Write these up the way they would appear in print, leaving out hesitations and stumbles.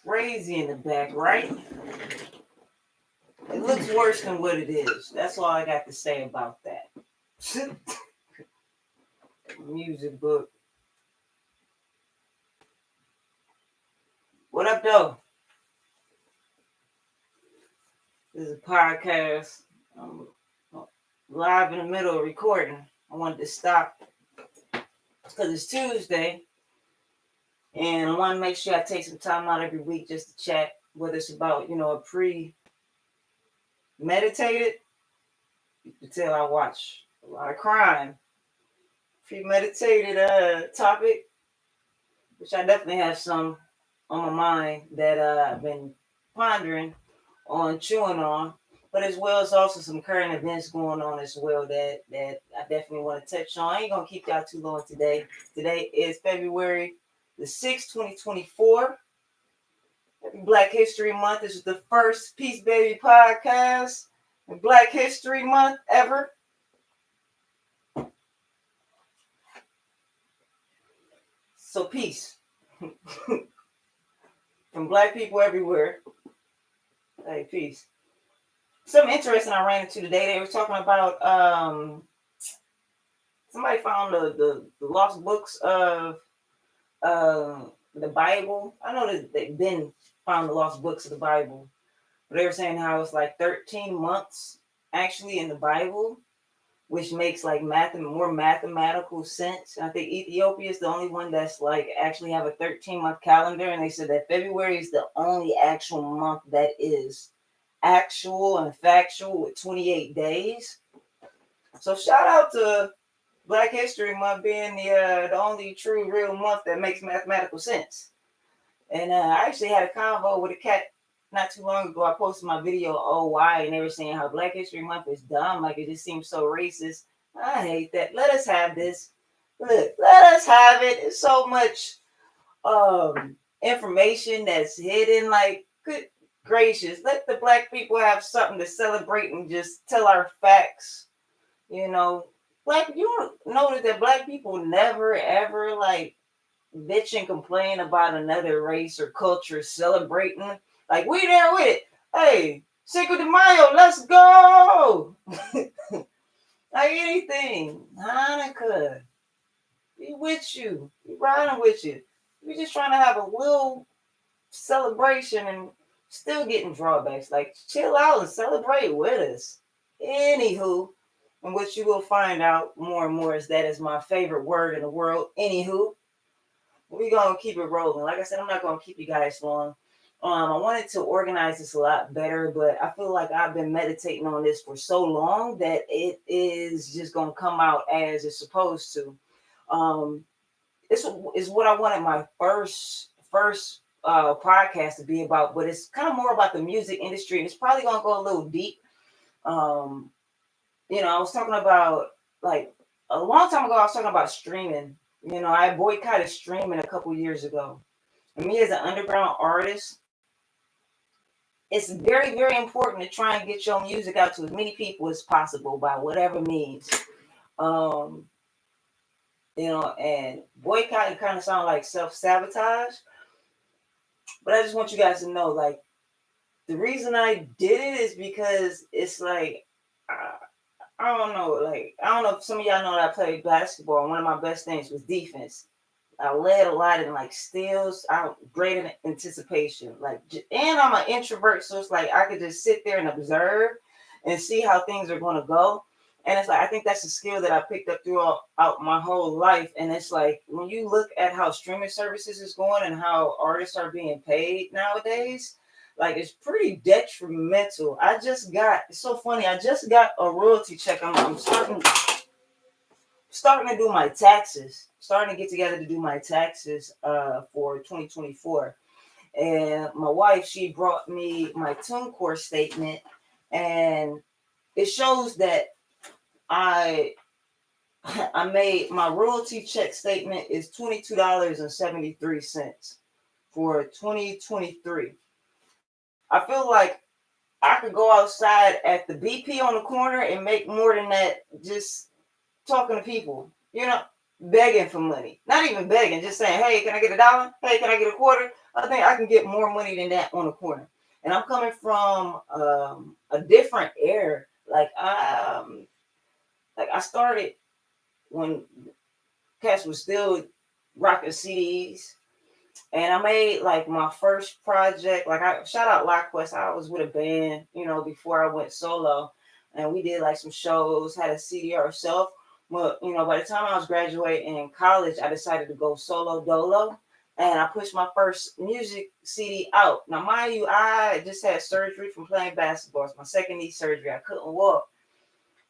crazy in the back, right? It looks worse than what it is. That's all I got to say about that. Music book. What up, though? This is a podcast. I'm live in the middle of recording. I wanted to stop because it's Tuesday, and I want to make sure I take some time out every week just to chat, whether it's about, a premeditated. You can tell I watch a lot of crime. Premeditated topic, which I definitely have some on my mind that I've been pondering on, chewing on, but as well as also some current events going on as well that I definitely want to touch on. I ain't gonna keep y'all too long today. Today is February the 6th, 2024. Happy Black History Month. This is the first Peace Baby podcast in Black History Month ever. So peace from Black people everywhere. Hey, peace. Something interesting I ran into today. They were talking about somebody found the lost books of the Bible. I know that they've been found the lost books of the Bible, but they were saying how it's like 13 months actually in the Bible, which makes like more mathematical sense. I think Ethiopia is the only one that's like actually have a 13-month calendar, and they said that February is the only actual month that is actual and factual with 28 days. So shout out to Black History Month being the only true real month that makes mathematical sense. And I actually had a convo with a cat not too long ago. I posted my video, oh why, and they were saying how Black History Month is dumb, like it just seems so racist. I hate that. Let us have this. Look, let us have it. It's so much information that's hidden. Like, good gracious, let the Black people have something to celebrate and just tell our facts. You notice that Black people never ever like bitch and complain about another race or culture celebrating. Like, we there with it. Hey, Cinco de Mayo, let's go. Like anything. Hanukkah. Be with you. Be riding with you. We just trying to have a little celebration and still getting drawbacks. Like, chill out and celebrate with us. Anywho, and what you will find out more and more is that is my favorite word in the world. Anywho, we're going to keep it rolling. Like I said, I'm not going to keep you guys long. I wanted to organize this a lot better, but I feel like I've been meditating on this for so long that it is just going to come out as it's supposed to. This is what I wanted my first podcast to be about, but it's kind of more about the music industry, and it's probably going to go a little deep. I was talking about, like, a long time ago, I was talking about streaming. I boycotted streaming a couple years ago. And me as an underground artist, it's very, very important to try and get your music out to as many people as possible by whatever means. And boycotting kind of sounds like self-sabotage. But I just want you guys to know, like, the reason I did it is because it's like, I don't know. Like, I don't know if some of y'all know that I played basketball. One of my best things was defense. I led a lot in like steals. I'm great in anticipation. And I'm an introvert, so it's like I could just sit there and observe and see how things are going to go. And it's like I think that's a skill that I picked up throughout my whole life. And it's like when you look at how streaming services is going and how artists are being paid nowadays, like it's pretty detrimental. It's so funny. I just got a royalty check. I'm starting to do my taxes, starting to get together to do my taxes for 2024. And my wife, she brought me my TuneCore statement, and it shows that I made my royalty check statement is $22.73 for 2023. I feel like I could go outside at the BP on the corner and make more than that just talking to people. begging for money. Not even begging, just saying, hey, can I get $1? Hey, can I get a quarter? I think I can get more money than that on a corner. And I'm coming from a different era. Like I started when cats was still rocking CDs. And I made like my first project. Like I shout out LockQuest. I was with a band, before I went solo, and we did like some shows, had a CD ourselves. But by the time I was graduating in college, I decided to go solo dolo, and I pushed my first music CD out. Now, mind you, I just had surgery from playing basketball. It's my second knee surgery. I couldn't walk.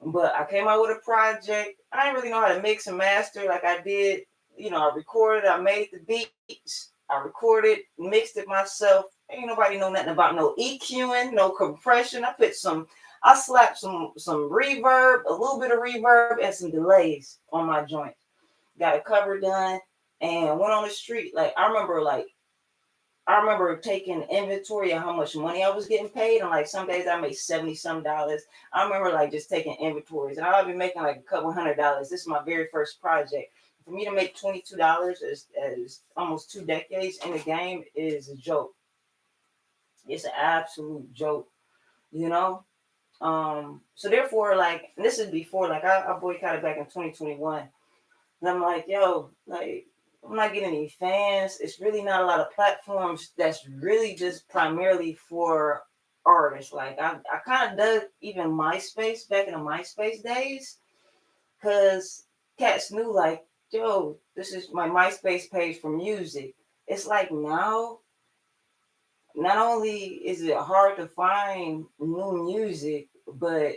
But I came out with a project. I didn't really know how to mix and master like I did. I recorded, I made the beats, I recorded, mixed it myself. Ain't nobody know nothing about no EQing, no compression. I slapped some reverb, a little bit of reverb, and some delays on my joint. Got a cover done and went on the street. I remember taking inventory of how much money I was getting paid, and like some days I made 70 some dollars. I remember like just taking inventories, and I'll be making like a couple $100. This is my very first project. For me to make $22 as almost 2 decades in the game is a joke. It's an absolute joke, you know. So therefore, like, and this is before, like, I boycotted back in 2021. And I'm like, yo, like, I'm not getting any fans. It's really not a lot of platforms that's really just primarily for artists. Like, I kind of dug even MySpace back in the MySpace days because cats knew, like, yo, this is my MySpace page for music. It's like now, not only is it hard to find new music, but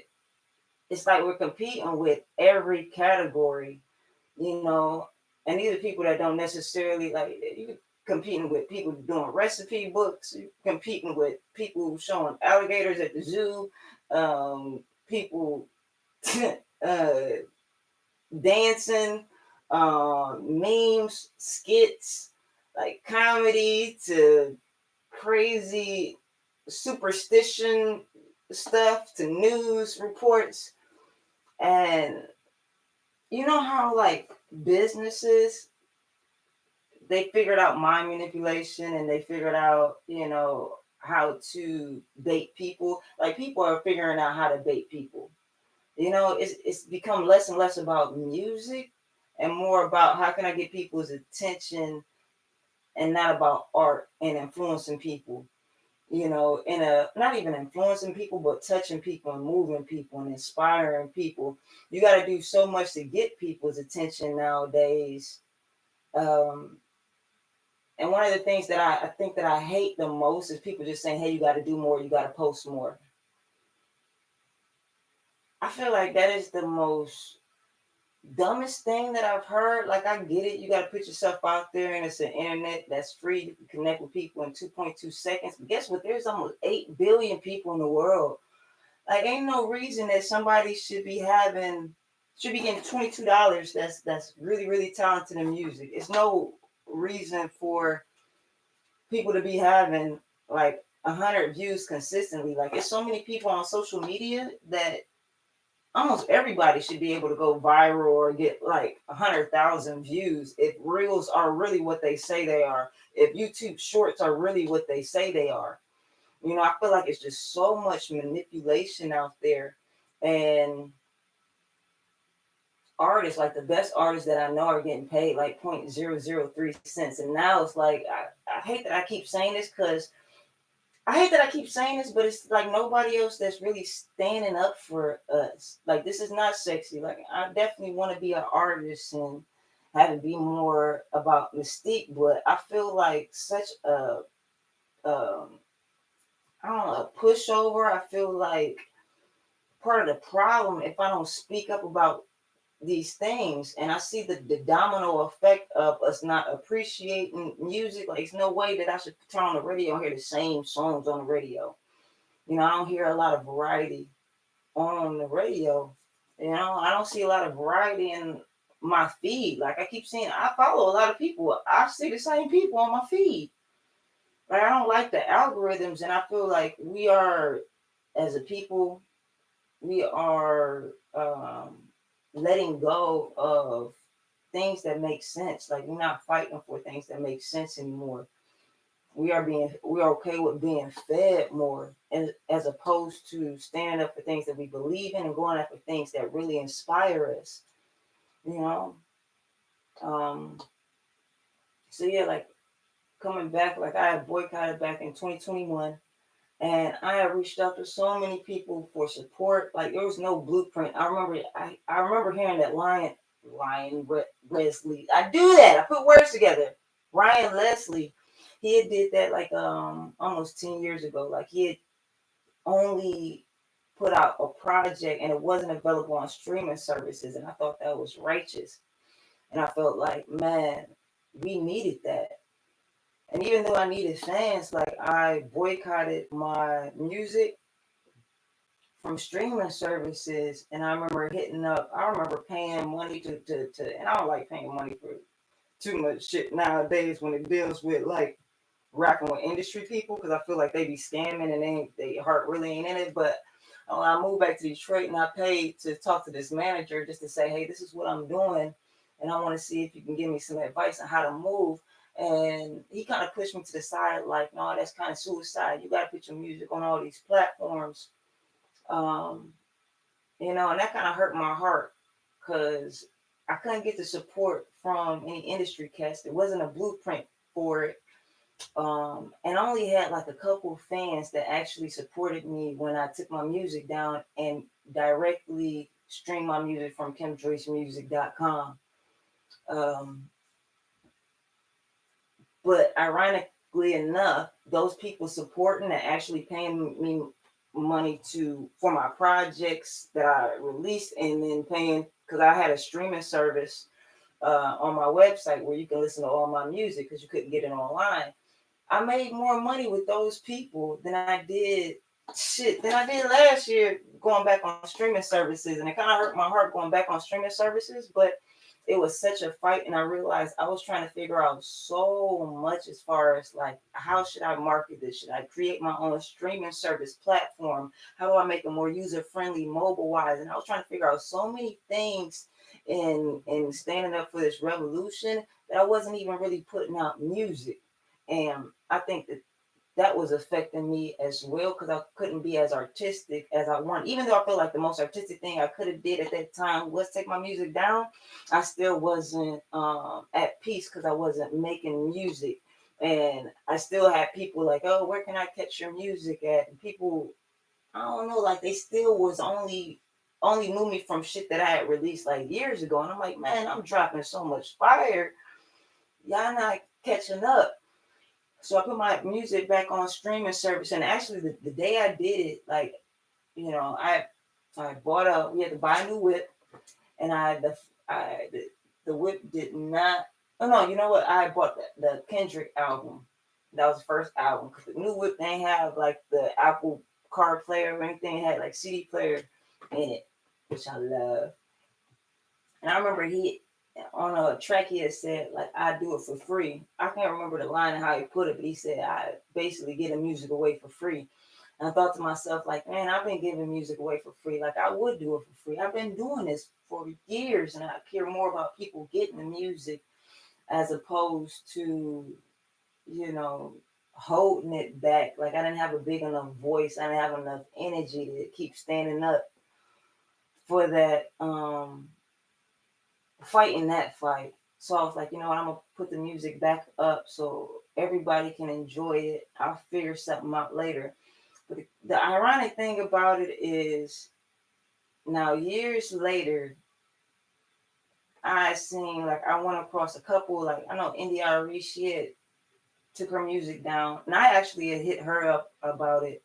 it's like we're competing with every category, you know, and these are people that don't necessarily like you competing with people doing recipe books, you competing with people showing alligators at the zoo, people uh, dancing, memes, skits, like comedy to crazy superstition stuff to news reports. And you know how like businesses they figured out mind manipulation and they figured out, how to bait people. Like people are figuring out how to bait people. It's become less and less about music and more about how can I get people's attention and not about art and influencing people. In a not even influencing people, but touching people and moving people and inspiring people. You got to do so much to get people's attention nowadays. Um, and one of the things that I think that I hate the most is people just saying, hey, you got to do more, you got to post more. I feel like that is the most dumbest thing that I've heard. Like, I get it. You got to put yourself out there, and it's an internet that's free. You can connect with people in 2.2 seconds. But guess what? There's almost 8 billion people in the world. Like, ain't no reason that somebody should be getting $22. That's really, really talented in music. It's no reason for people to be having like 100 views consistently. Like, it's so many people on social media that almost everybody should be able to go viral or get like 100,000 views if reels are really what they say they are. If YouTube shorts are really what they say they are. I feel like it's just so much manipulation out there. And artists, like the best artists that I know, are getting paid like 0.003 cents. And now it's like, I hate that I keep saying this because I hate that I keep saying this, but it's like nobody else that's really standing up for us. Like, this is not sexy. Like, I definitely want to be an artist and have it be more about mystique, but I feel like such um, I don't know, a pushover. I feel like part of the problem if I don't speak up about these things, and I see the domino effect of us not appreciating music. Like, there's no way that I should turn on the radio and hear the same songs on the radio. I don't hear a lot of variety on the radio. I don't see a lot of variety in my feed. Like, I keep seeing, I follow a lot of people. I see the same people on my feed. Like, I don't like the algorithms, and I feel like we are, as a people, we are letting go of things that make sense. Like we're not fighting for things that make sense anymore. We're okay with being fed more, as opposed to standing up for things that we believe in and going after things that really inspire us. You know. Um, so yeah, like coming back, like I had boycotted back in 2021. And I have reached out to so many people for support. Like there was no blueprint. I remember hearing that Leslie. I do that. I put words together. Ryan Leslie. He had did that like almost 10 years ago. Like he had only put out a project and it wasn't available on streaming services. And I thought that was righteous. And I felt like, man, we needed that. And even though I needed fans, like I boycotted my music from streaming services. And I remember I remember paying money and I don't like paying money for too much shit nowadays when it deals with like rapping with industry people, because I feel like they be scamming and they heart really ain't in it. But when I moved back to Detroit and I paid to talk to this manager just to say, hey, this is what I'm doing. And I want to see if you can give me some advice on how to move. And he kind of pushed me to the side, like, no, that's kind of suicide. You got to put your music on all these platforms. Um, and that kind of hurt my heart because I couldn't get the support from any industry cast. There wasn't a blueprint for it. And I only had like a couple of fans that actually supported me when I took my music down and directly streamed my music from kimjoycemusic.com. Um, but ironically enough, those people supporting and actually paying me money for my projects that I released, and then paying because I had a streaming service on my website where you can listen to all my music because you couldn't get it online. I made more money with those people than I did last year going back on streaming services, and it kind of hurt my heart going back on streaming services, but it was such a fight, and I realized I was trying to figure out so much as far as like how should I market this? Should I create my own streaming service platform? How do I make it more user friendly, mobile wise? And I was trying to figure out so many things in standing up for this revolution that I wasn't even really putting out music. And I think that was affecting me as well because I couldn't be as artistic as I wanted. Even though I feel like the most artistic thing I could have did at that time was take my music down, I still wasn't at peace because I wasn't making music. And I still had people like, oh, where can I catch your music at? And people, I don't know, like they still was only knew me from shit that I had released like years ago. And I'm like, man, I'm dropping so much fire. Y'all not catching up. So I put my music back on streaming service, and actually the day I did it, like I bought we had to buy a new whip, and the whip did not. Oh no, you know what? I bought the Kendrick album. That was the first album. Cause the new whip they ain't have like the Apple Car player or anything. It had like CD player in it, which I love. And I remember he on a track he had said like I do it for free. I can't remember the line and how he put it, but he said I basically get the music away for free. And I thought to myself like, man, I've been giving music away for free. Like I would do it for free. I've been doing this for years, and I care more about people getting the music as opposed to holding it back. Like I didn't have a big enough voice. I didn't have enough energy to keep standing up for that. Fighting that fight. So I was like, you know what, I'm gonna put the music back up so everybody can enjoy it. I'll figure something out later. But the ironic thing about it is now years later, I seen like I went across a couple, like I know India.Arie, she had took her music down, and I actually had hit her up about it.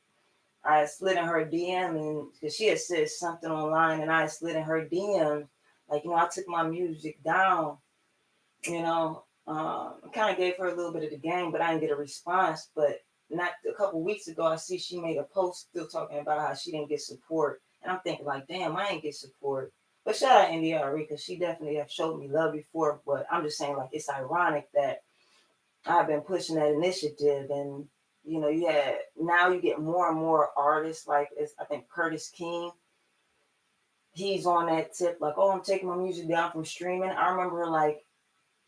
I slid in her DM, and because she had said something online, and I slid in her DM, like, I took my music down, kind of gave her a little bit of the game, but I didn't get a response. But not a couple weeks ago, I see she made a post still talking about how she didn't get support. And I'm thinking like, damn, I ain't get support. But shout out India.Arie, because she definitely have showed me love before. But I'm just saying, like, it's ironic that I've been pushing that initiative, and now you get more and more artists. Like I think Curtis King, he's on that tip, like, oh, I'm taking my music down from streaming. I remember like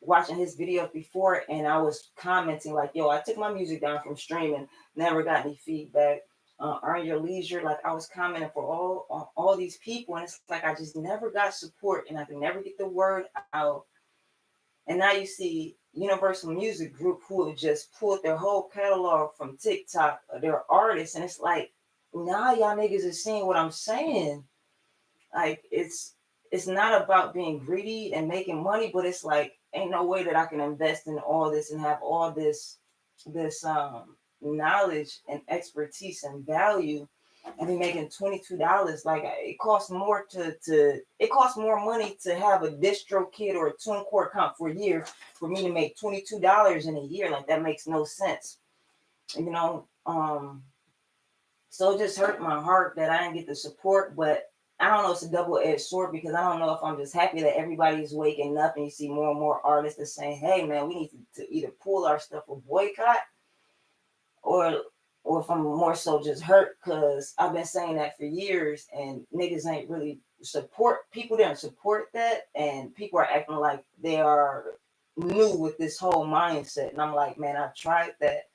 watching his videos before, and I was commenting like, yo, I took my music down from streaming, never got any feedback. Earn your leisure, like I was commenting for all on all these people, and it's like I just never got support, and I could never get the word out. And now you see Universal Music Group, who have just pulled their whole catalog from TikTok, their artists, and it's like, now y'all niggas is seeing what I'm saying. Like it's not about being greedy and making money, but it's like ain't no way that I can invest in all this and have all this knowledge and expertise and value and be making $22. Like it costs more to it costs more money to have a distro kit or a tune core account for a year for me to make $22 in a year. Like that makes no sense. You know, so it just hurt my heart that I didn't get the support, but I don't know, it's a double-edged sword because I don't know if I'm just happy that everybody is waking up and you see more and more artists that saying, hey man, we need to either pull our stuff or boycott, or or if I'm more so just hurt because I've been saying that for years and niggas ain't really support, people didn't support that, and people are acting like they are new with this whole mindset. And I'm like, man, I tried that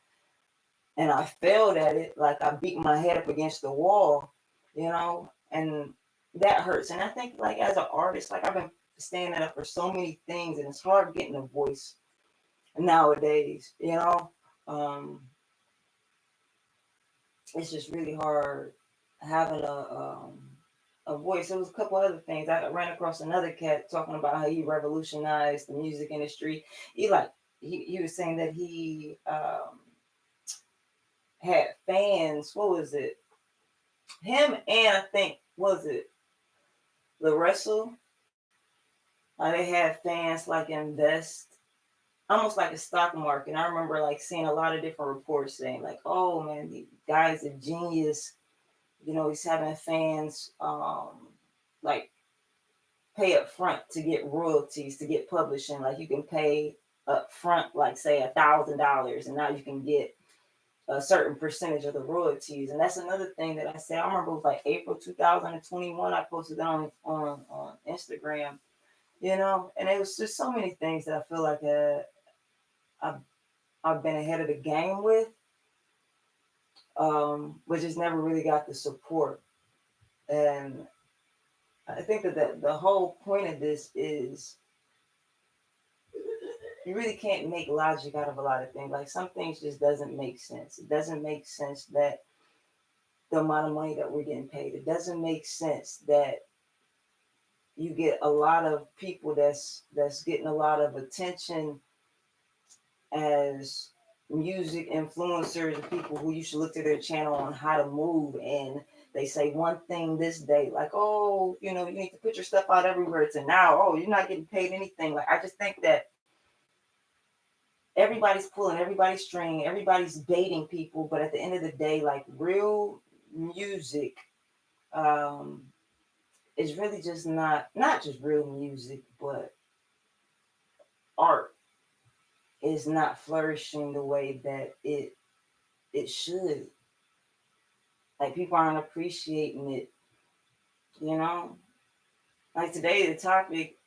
and I failed at it. Like I beat my head up against the wall, and that hurts. And I think like as an artist, like I've been standing up for so many things, and it's hard getting a voice nowadays. Um, it's just really hard having a voice. There was a couple other things. I ran across another cat talking about how he revolutionized the music industry. He was saying that he had fans. What was it? Him and I think was it LaRussell. They had fans like invest almost like a stock market. And I remember like seeing a lot of different reports saying like, oh man, the guy's a genius. He's having fans like pay up front to get royalties to get publishing. Like you can pay up front, like say $1,000, and now you can get a certain percentage of the royalties. And that's another thing that I said. I remember it was like April 2021. I posted that on Instagram, and it was just so many things that I feel like I've, I've been ahead of the game with, but just never really got the support. And I think that the whole point of this is you really can't make logic out of a lot of things. Like some things just doesn't make sense. It doesn't make sense that the amount of money that we're getting paid. It doesn't make sense that you get a lot of people that's getting a lot of attention as music influencers and people who you should look to their channel on how to move, and they say one thing this day like, oh, you need to put your stuff out everywhere, to now, oh, you're not getting paid anything. Like I just think that everybody's pulling everybody's string, everybody's baiting people, but at the end of the day, like real music um is really just not just real music, but art is not flourishing the way that it should. Like people aren't appreciating it, you know. Like today, the topic.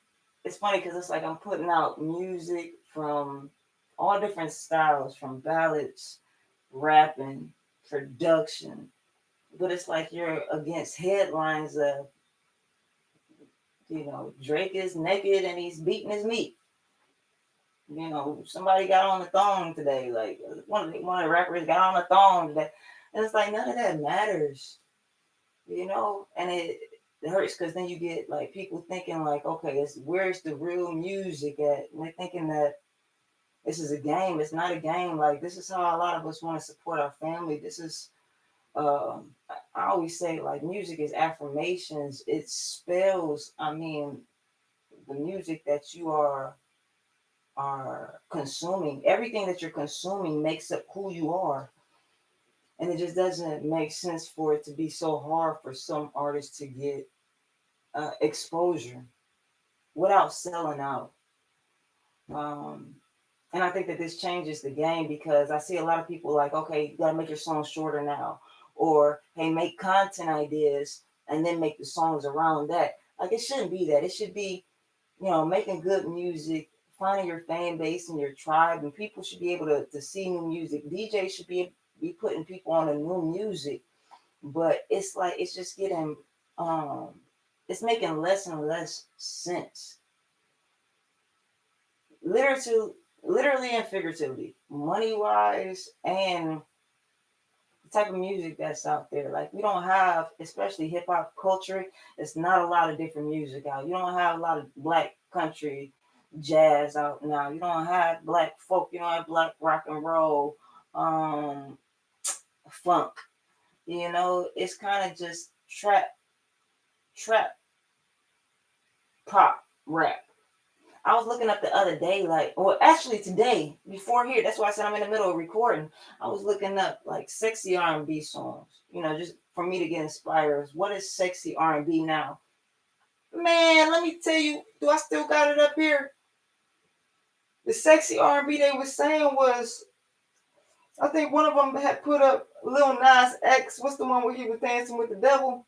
It's funny because it's like I'm putting out music from all different styles, from ballads, rapping, production, but it's like you're against headlines of, Drake is naked and he's beating his meat. Somebody got on the thong today. Like one of the rappers got on the thong today, and it's like none of that matters. And it hurts because then you get like people thinking like, okay, where's the real music at? And they're thinking that this is a game. It's not a game. Like this is how a lot of us want to support our family. This is I always say like music is affirmations. It spells. I mean, the music that you are consuming, everything that you're consuming makes up who you are. And it just doesn't make sense for it to be so hard for some artists to get exposure without selling out. Um, and I think that this changes the game because I see a lot of people like, okay, you gotta make your song shorter now, or hey, make content ideas. and then make the songs around that. Like it shouldn't be that. It should be, making good music, finding your fan base and your tribe, and people should be able to see new music. DJs should be putting people on a new music, but it's like it's just getting um it's making less and less sense. Literally, literally and figuratively, money wise, and the type of music that's out there. Like we don't have, especially hip hop culture, it's not a lot of different music out. You don't have a lot of black country jazz out now. You don't have black folk, you don't have black rock and roll, um, funk. It's kind of just trap, pop, rap. I was looking up the other day, like, well, actually today, before here, that's why I said I'm in the middle of recording. I was looking up like sexy R&B songs, just for me to get inspired. What is sexy R&B now? Man, let me tell you, do I still got it up here? The sexy R&B they was saying was, I think one of them had put up Lil Nas X. What's the one where he was dancing with the devil?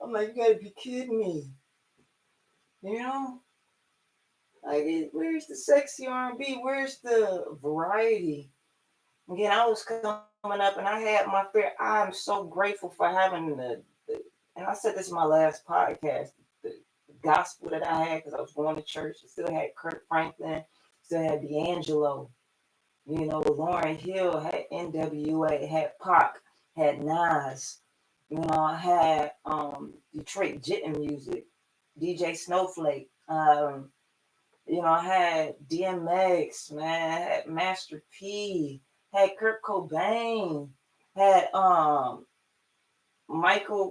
I'm like, you gotta be kidding me, you know? Like, where's the sexy R&B? Where's the variety? Again, I was coming up and I had my fair. I'm so grateful for having and I said this in my last podcast, the gospel that I had because I was going to church. I still had Kurt Franklin, still had D'Angelo, Lauryn Hill, had NWA, had Pac, had Nas, I had Detroit Jitten music, DJ Snowflake, I had DMX, man, I had Master P, had Kurt Cobain, had Michael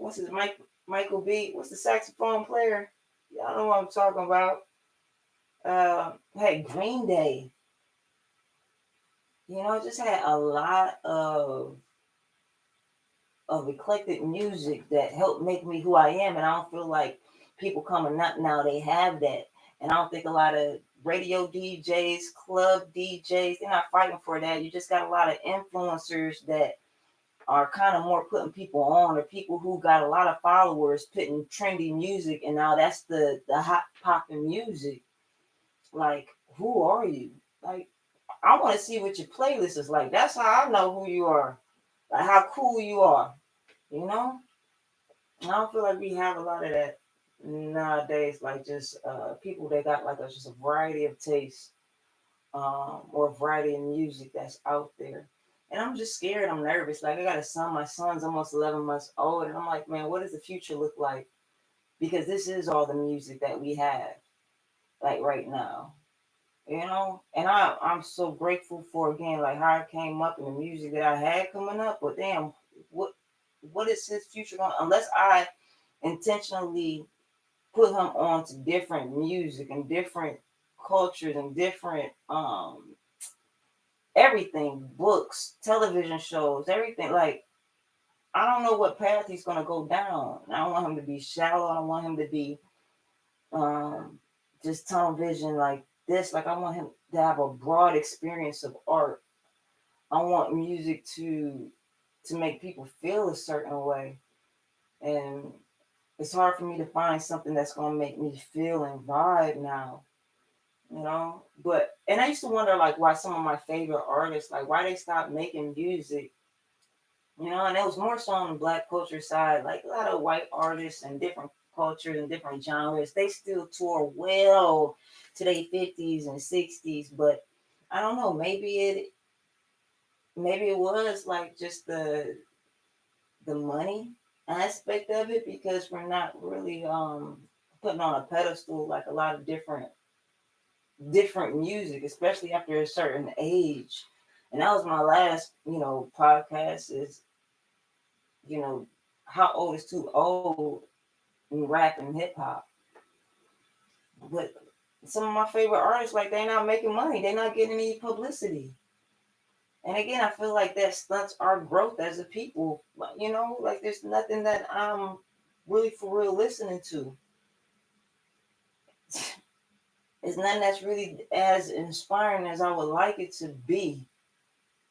B. What's the saxophone player? Y'all know what I'm talking about. Had Green Day. Just had a lot of eclectic music that helped make me who I am, and I don't feel like people coming up now they have that. And I don't think a lot of radio DJs, club DJs, they're not fighting for that. You just got a lot of influencers that are kind of more putting people on, or people who got a lot of followers putting trendy music, and now that's the hot popping music. Like, who are you? Like, I want to see what your playlist is like. That's how I know who you are, like how cool you are. You know, I don't feel like we have a lot of that nowadays. Like just people that got like just a variety of tastes, or a variety of music that's out there. And I'm just scared. I'm nervous. Like I got a son. My son's almost 11 months old, and I'm like, man, what does the future look like? Because this is all the music that we have, like right now. And I'm so grateful for again, like how I came up and the music that I had coming up. But damn, what what is his future going? Unless I intentionally put him on to different music and different cultures and different everything, books, television shows, everything. Like I don't know what path he's gonna go down. I don't want him to be shallow. I don't want him to be um just tunnel vision like this. Like I want him to have a broad experience of art. I want music to make people feel a certain way. And it's hard for me to find something that's gonna make me feel and vibe now. But and I used to wonder like why some of my favorite artists, like why they stopped making music, and it was more so on the black culture side, like a lot of white artists and different cultures and different genres, they still tour well to their 50s and 60s, but I don't know, maybe it was like just the money aspect of it because we're not really putting on a pedestal like a lot of different music, especially after a certain age. And that was my last, podcast is, you know, how old is too old in rap and hip hop. But some of my favorite artists, like they're not making money, they're not getting any publicity. And again, I feel like that stunts our growth as a people. Like there's nothing that I'm really for real listening to. It's nothing that's really as inspiring as I would like it to be.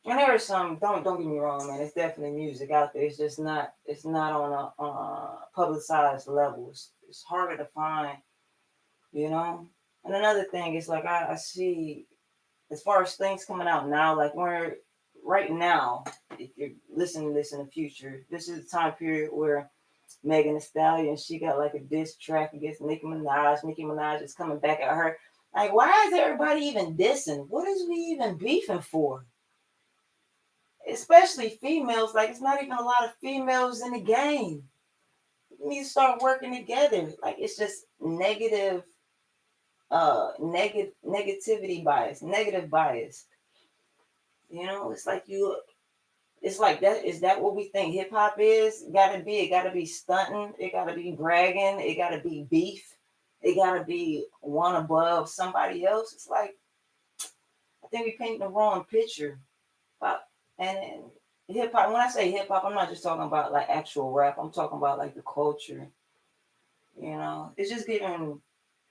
And there are some. Don't get me wrong, man. It's definitely music out there. It's not on a publicized level. It's harder to find, you know. And another thing is like I see as far as things coming out now, like we're right now. If you're listening to this in the future, this is the time period where Megan Thee Stallion, she got like a diss track against Nicki Minaj. Nicki Minaj is coming back at her. Like, why is everybody even dissing? What is we even beefing for? Especially females. Like, it's not even a lot of females in the game. We need to start working together. Like, it's just negativity bias, negative bias. You know, it's like you. It's like that. Is that what we think hip hop is? Gotta be. It gotta be stunting. It gotta be bragging. It gotta be beef. It gotta be one above somebody else. It's like I think we paint the wrong picture. But and hip hop. When I say hip hop, I'm not just talking about like actual rap. I'm talking about like the culture. You know, it's just getting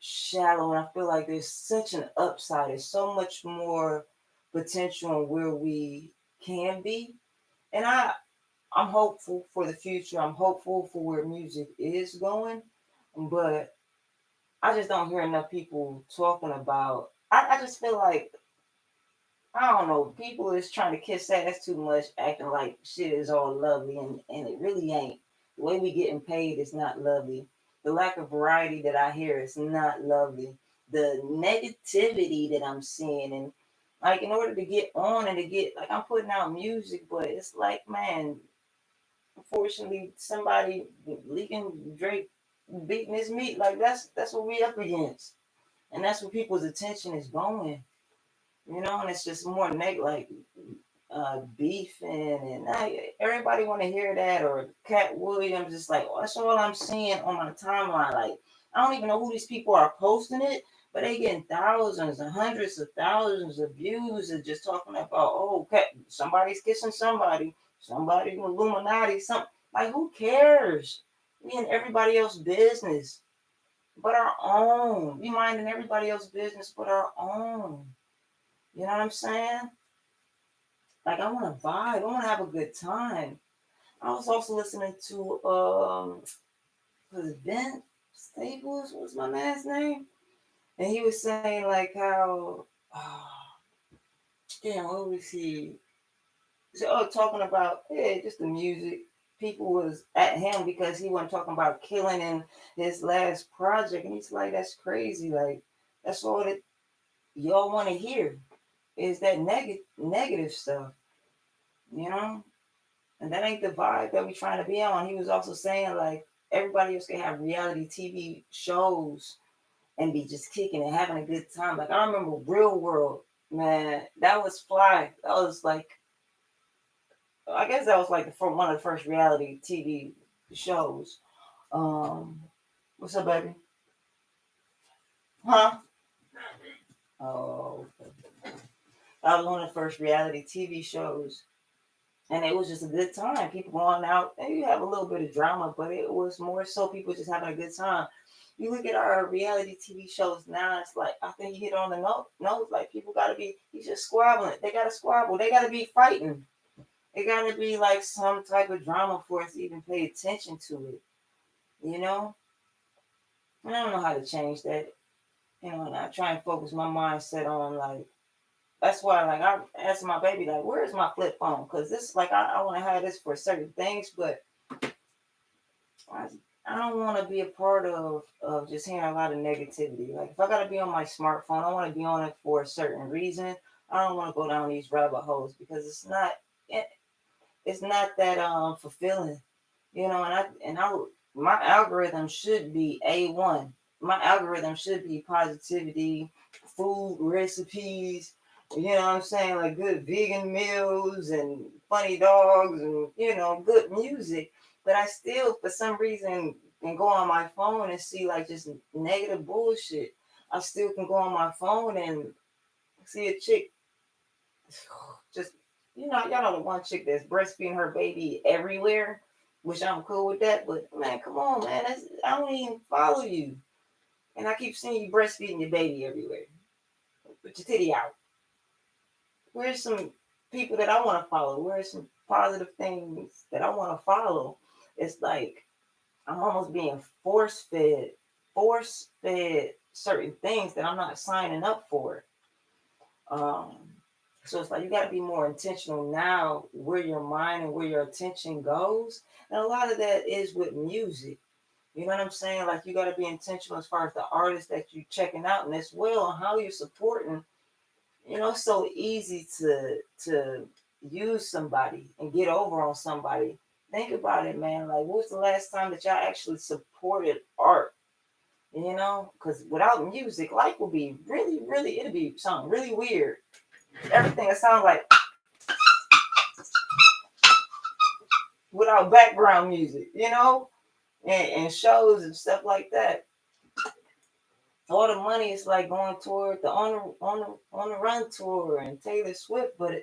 shallow, and I feel like there's such an upside. There's so much more potential on where we can be, and I'm hopeful for the future. I'm hopeful for where music is going, but I just don't hear enough people talking about. I just feel like I don't know. People is trying to kiss ass too much, acting like shit is all lovely, and it really ain't. The way we getting paid is not lovely. The lack of variety that I hear is not lovely. The negativity that I'm seeing, and like in order to get on and to get like I'm putting out music, but it's like man, unfortunately somebody leaking Drake beating his meat. Like that's what we up against, and that's where people's attention is going. You know, and it's just more like beefing and everybody want to hear that or Cat Williams. Just like that's all I'm seeing on my timeline. Like I don't even know who these people are posting it, but they getting thousands and hundreds of thousands of views and just talking about oh Cat, somebody's kissing somebody Illuminati, something like who cares? We in everybody else's business but our own. We minding everybody else's business but our own. You know what I'm saying? Like I want to vibe. I want to have a good time. I was also listening to was it Ben Staples? What was my man's name? And he was saying like how damn what was he? So, talking about just the music. People was at him because he wasn't talking about killing in his last project, and he's like, "That's crazy. Like that's all that y'all want to hear is that negative stuff, you know." And that ain't the vibe that we trying to be on. He was also saying like everybody else can have reality TV shows and be just kicking and having a good time. Like I remember Real World, man, that was fly. That was like I guess that was like one of the first reality TV shows. Um, what's up, baby? Huh? Oh, that was one of the first reality TV shows and it was just a good time. People going out, and you have a little bit of drama, but it was more so people just having a good time. You look at our reality TV shows now, it's like I think you hit on the nose. Like people gotta be, he's just squabbling. They gotta squabble. They gotta be fighting. It gotta be like some type of drama for us to even pay attention to it. You know, and I don't know how to change that. You know, and I try and focus my mindset on like that's why like I asked my baby like where's my flip phone because this like I want to have this for certain things but I, I don't want to be a part of just hearing a lot of negativity. Like if I got to be on my smartphone I want to be on it for a certain reason. I don't want to go down these rabbit holes because it, it's not that fulfilling, you know. And I my algorithm should be A1. My algorithm should be positivity, food recipes. You know what I'm saying? Like good vegan meals and funny dogs and good music. But I still, for some reason, can go on my phone and see like just negative bullshit. I still can go on my phone and see a chick just y'all know the one chick that's breastfeeding her baby everywhere, which I'm cool with that. But man, come on, man, I don't even follow you, and I keep seeing you breastfeeding your baby everywhere. Put your titty out. Where's some? people that I want to follow? Where are some positive things that I want to follow? It's like I'm almost being force fed certain things that I'm not signing up for. Um, so it's like you got to be more intentional now where your mind and where your attention goes. And a lot of that is with music. You know what I'm saying? Like you got to be intentional as far as the artists that you checking out, and as well on how you're supporting. You know, it's so easy to use somebody and get over on somebody. Think about it, man. Like, what was the last time that y'all actually supported art? You know, because without music, life will be really, really, it'll be something really weird. Everything that sounds like without background music, you know, and shows and stuff like that. All the money is like going toward the on the run tour and Taylor Swift, but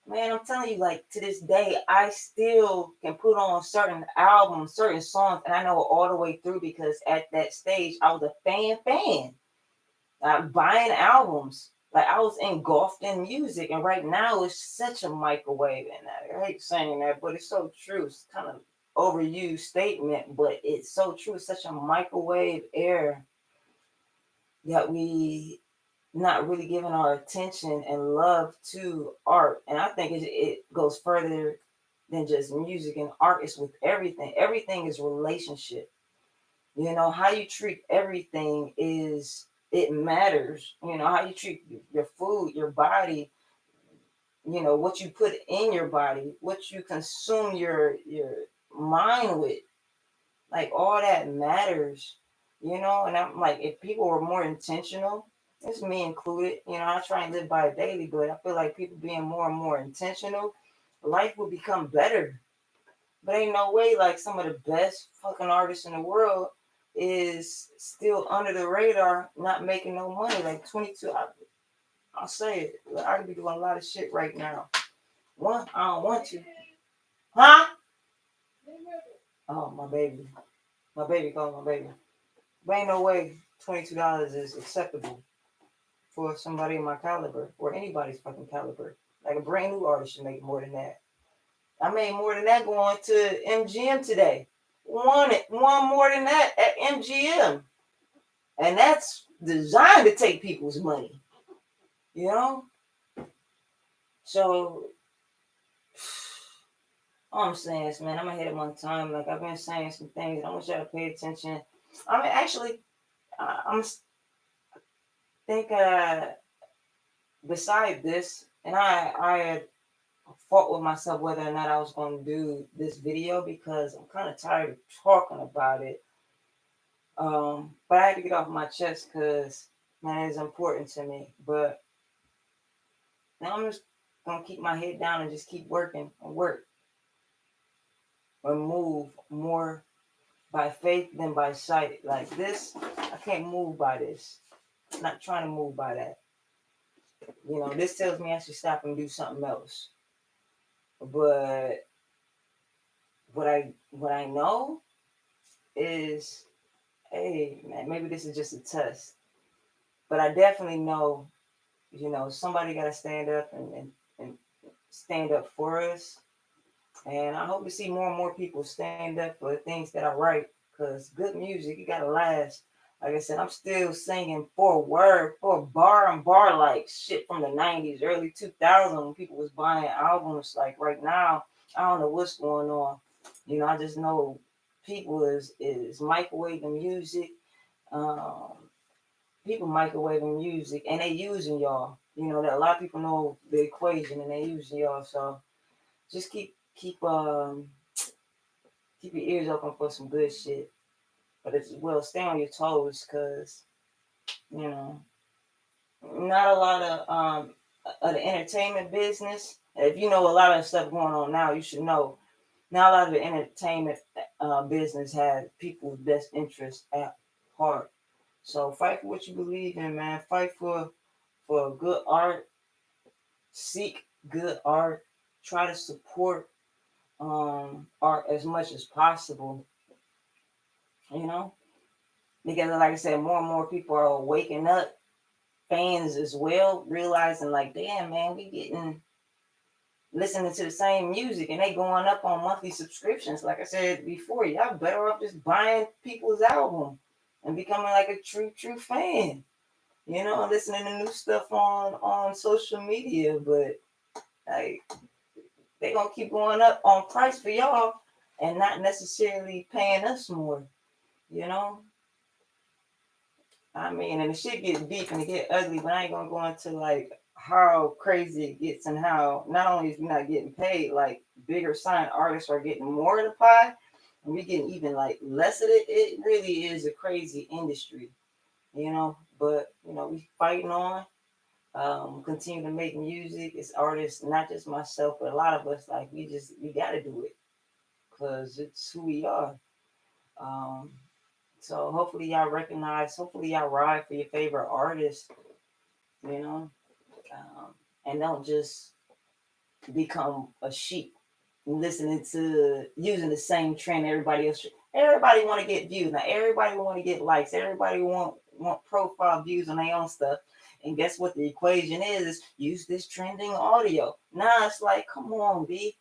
man, I'm telling you, like to this day, I still can put on certain albums, certain songs, and I know it all the way through because at that stage I was a fan. Buying albums, like I was engulfed in music, and right now it's such a microwave. And I hate saying that, but it's so true. It's kind of overused statement, but it's so true. It's such a microwave era that we not really giving our attention and love to art. And I think it goes further than just music and art. It's with everything. Everything is relationship. You know, how you treat everything is it matters. You know, how you treat your food, your body, you know, what you put in your body, what you consume your mind with. Like all that matters, you know. And I'm like, if people were more intentional, it's me included, you know, I try and live by it daily, but I feel like people being more and more intentional, life will become better. But ain't no way like some of the best fucking artists in the world is still under the radar, not making no money. Like 22, I'll say it. Like, I could be doing a lot of shit right now. One, I don't want to. Huh? Oh, my baby. My baby calling my baby. But ain't no way $22 is acceptable for somebody in my caliber or anybody's fucking caliber. Like a brand new artist should make more than that. I made more than that going to MGM today. One more than that at MGM. And that's designed to take people's money, you know? So all I'm saying is, man, I'm gonna hit it one time. Like I've been saying some things. I want y'all to pay attention. I mean, actually, I'm think beside this, and I had fought with myself whether or not I was going to do this video because I'm kind of tired of talking about it. But I had to get off my chest because man, it's important to me. But now I'm just gonna keep my head down and just keep working and work and move more by faith than by sight. Like this, I can't move by this. I'm not trying to move by that. You know, this tells me I should stop and do something else. But what I know is, hey man, maybe this is just a test. But I definitely know, you know, somebody gotta stand up and stand up for us. And I hope to see more and more people stand up for the things that I write. Cause good music, you gotta last. Like I said, I'm still singing for word, for bar and bar like shit from the 90s, early 2000s when people was buying albums. Like right now, I don't know what's going on. You know, I just know people is microwaving music. Um, People microwaving music and they using y'all. You know that a lot of people know the equation and they using y'all. So just keep your ears open for some good shit. But as well, stay on your toes because you know not a lot of the entertainment business. If you know a lot of stuff going on now, you should know. Not a lot of the entertainment business has people's best interest at heart. So fight for what you believe in, man. Fight for good art. Seek good art. Try to support art as much as possible. You know, because like I said, more and more people are waking up. Fans as well, realizing like, damn man, we getting listening to the same music and they going up on monthly subscriptions. Like I said before, y'all better off just buying people's album and becoming like a true fan. You know, listening to new stuff on social media, but like they gonna keep going up on price for y'all and not necessarily paying us more. You know, I mean, and the shit get deep and it get ugly, but I ain't gonna go into like how crazy it gets and how not only is we not getting paid, like bigger signed artists are getting more of the pie, and we getting even like less of it. It really is a crazy industry, you know. But you know, we fighting on. Continue to make music as artists, not just myself, but a lot of us. Like we gotta do it because it's who we are. Um, so hopefully y'all recognize. Hopefully y'all ride for your favorite artist. You know, and don't just become a sheep listening to using the same trend everybody else. Everybody want to get views now. Everybody want to get likes. Everybody want profile views on their own stuff. And guess what the equation is use this trending audio. Nah, it's like, come on, B.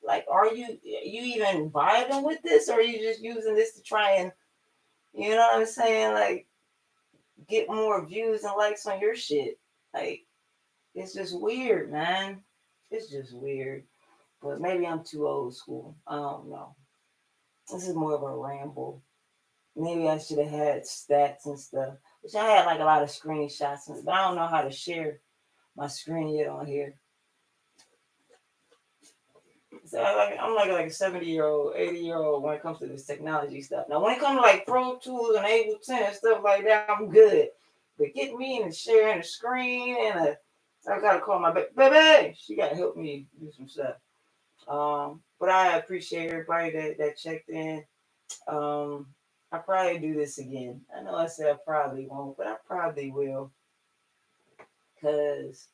Like, are you even vibing with this, or are you just using this to try and, you know what I'm saying? Like, get more views and likes on your shit. Like, it's just weird, man. It's just weird. But maybe I'm too old school. I don't know. This is more of a ramble. Maybe I should have had stats and stuff. Which I had like a lot of screenshots, but I don't know how to share my screen yet on here. So I'm like a 70-year-old, 80-year-old when it comes to this technology stuff. Now when it comes to like Pro Tools and Ableton and stuff like that, I'm good. But get me in and sharing the screen I gotta call my baby. She gotta help me do some stuff. But I appreciate everybody that checked in. I probably do this again. I know I said I probably won't, but I probably will. Because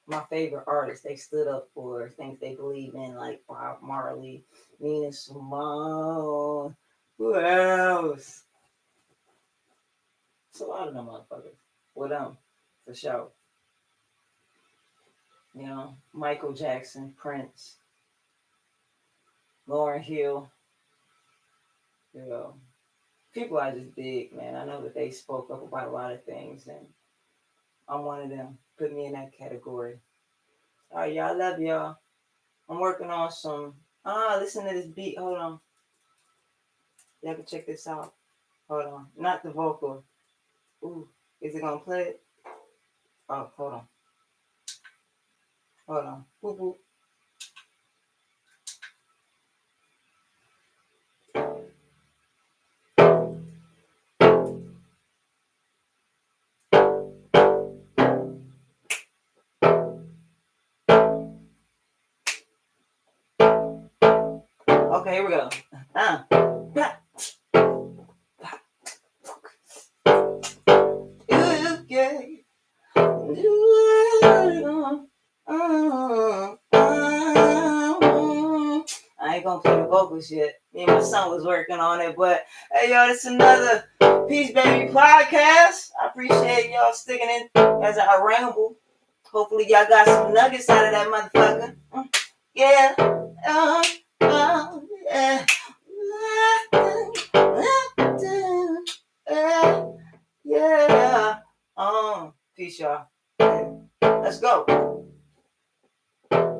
my favorite artists, they stood up for things they believe in, like Bob Marley, Nina Simone. Who else? It's a lot of them motherfuckers. With them, for sure. You know, Michael Jackson, Prince, Lauryn Hill. You know, people I just dig, man. I know that they spoke up about a lot of things, and I'm one of them. Put me in that category. All right, y'all. I love y'all. I'm working on some. Listen to this beat. Hold on. Y'all can check this out. Hold on. Not the vocal. Ooh, is it gonna play it? Oh, hold on. Hold on. Boop, boop. Okay, here we go. Okay. I ain't gonna play the vocals yet. Me and my son was working on it, but hey, y'all, it's another Peace Baby podcast. I appreciate y'all sticking in as I ramble. Hopefully, y'all got some nuggets out of that motherfucker. Yeah. Yeah. Yeah. Peace, y'all.